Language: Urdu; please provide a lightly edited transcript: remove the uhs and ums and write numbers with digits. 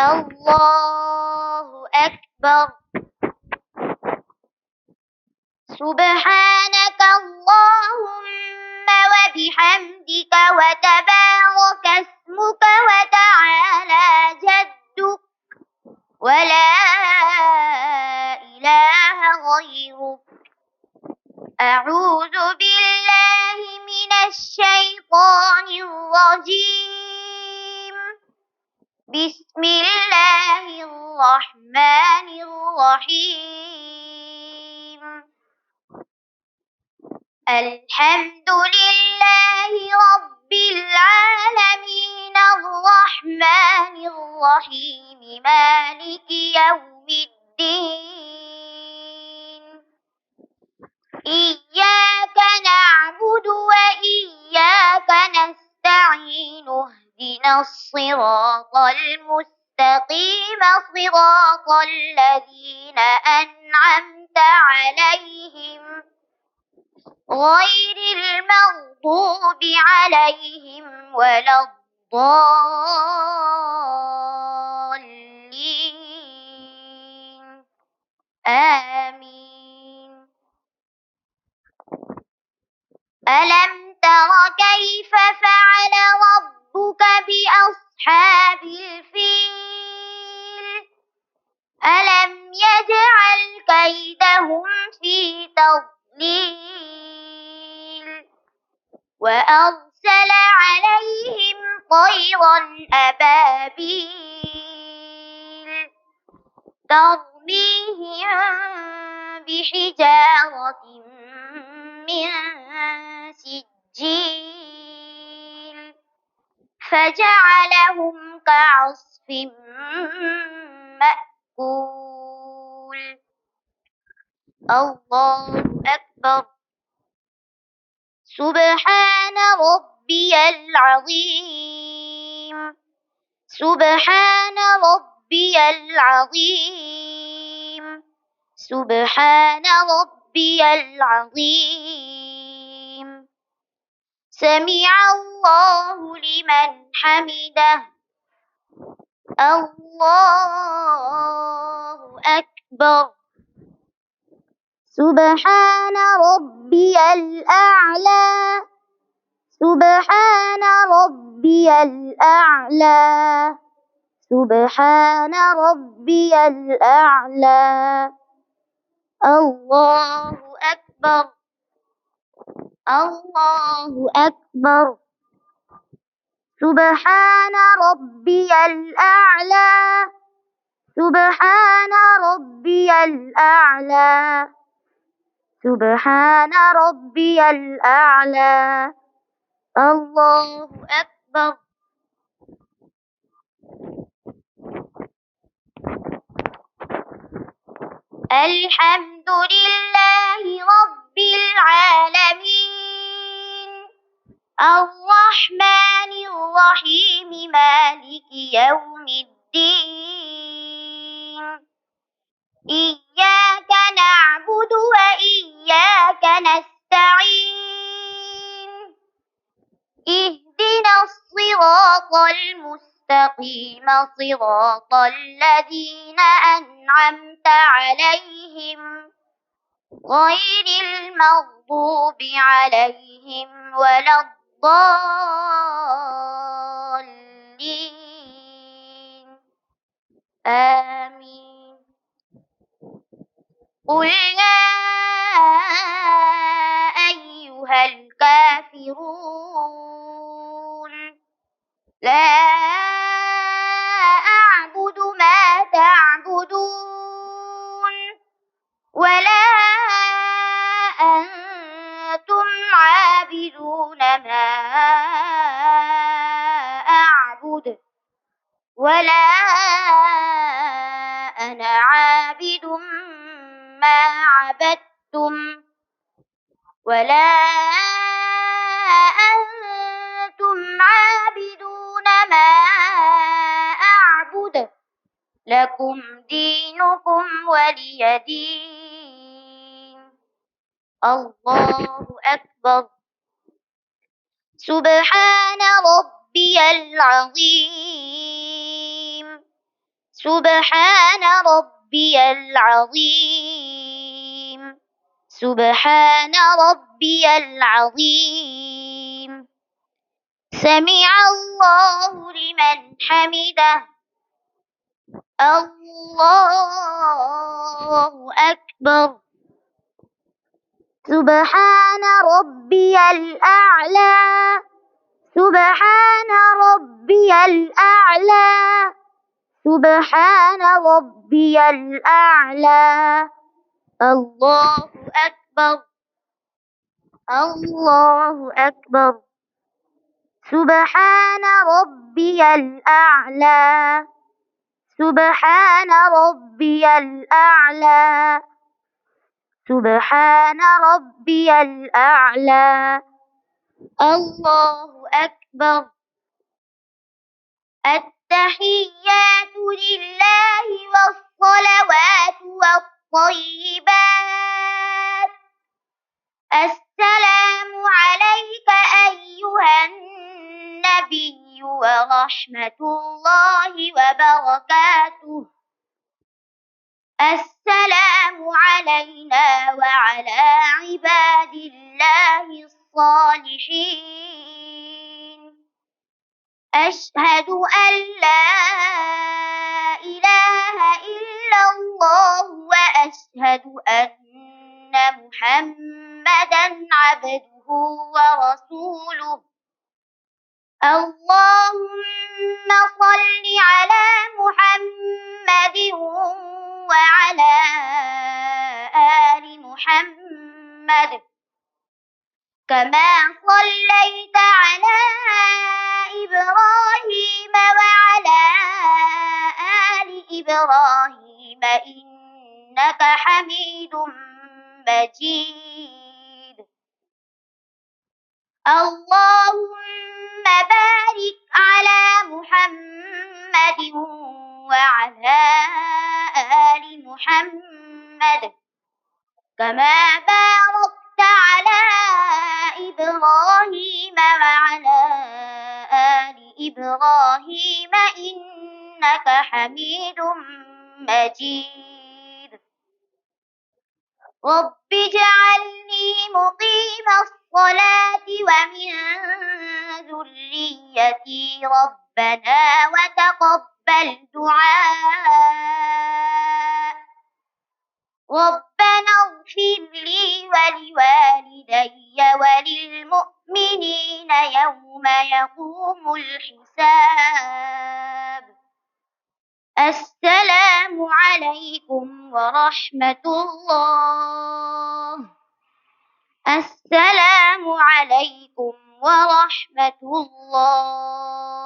الله أكبر. سبحانك اللهم وبحمدك وتبارك اسمك وتعالى جدك ولا إله غيرك. أعوذ بالله من الشيطان الرجيم. بسم الله الرحمن الرحيم. الحمد لله رب العالمين الرحمن الرحيم مالك يوم الدين. إياك نعبد وإياك نستعين. اهدنا الصراط المستقيم صراط الذين أنعمت عليهم غير المغضوب عليهم ولا الضالين. آمين. ألم تر كيف فعل ربك بأصحاب الفيل؟ ألم يجعل كيدهم في تضليل وأرسل عليهم طيرا أبابيل ترميهم بحجارة من سجيل فجعلهم كعصف مأكول. الله أكبر. سبحان ربي العظيم. سبحان ربي العظيم. سبحان ربي العظيم. سمع الله لمن حمده. الله أكبر. سبحان ربي الأعلى. سبحان ربي الأعلى. سبحان ربي الأعلى. الله أكبر. الله أكبر. سبحان ربي الأعلى. سبحان ربي الأعلى. سبحان ربي الأعلى. الله أكبر. الحمد لله رب العالمين الرحمن الرحيم مالك يوم الدين. إياك نعبد وإياك نستعين. اهدنا الصراط المستقيم صراط الذين أنعمت عليهم غير المغضوب عليهم ولا الضالين. آمين. قل يا أيها الكافرون لا أعبد ما تعبدون ولا أنتم عابدون ما أعبد ولا أنا عابد ما عبدتم ولا أنتم عابدون ما أعبد لكم دينكم ولي دين. الله أكبر. سبحان ربي العظيم. سبحان ربي العظيم. سبحان ربي العظيم. سمع الله لمن حمده. الله أكبر. سبحان ربي الأعلى. سبحان ربي الأعلى. سبحان ربي الأعلى. الله أكبر. الله أكبر. سبحان ربي الأعلى. سبحان ربي الأعلى. سبحان ربي الأعلى. الله أكبر. التحيات لله والصلوات والطيبات. السلام عليك أيها النبي ورحمة الله وبركاته. السلام علينا وعلى عباد الله الصالحين. أشهد أن لا إله إلا الله وأشهد أن محمدا عبده ورسوله. اللهم صل على محمد وعلى آل محمد كما صليت على إبراهيم وعلى آل إبراهيم إنك حميد مجيد. اللهم بارك على محمد وعلى آل محمد كما باركت على إبراهيم وعلى آل إبراهيم إنك حميد مجيد. رب اجعلني مقيم الصلاة ومن ذريتي ربنا وتقبل دعاء. ربنا اغفر لي ولوالدي وللمؤمنين يوم يقوم الحساب. السلام عليكم ورحمة الله. السلام عليكم ورحمة الله.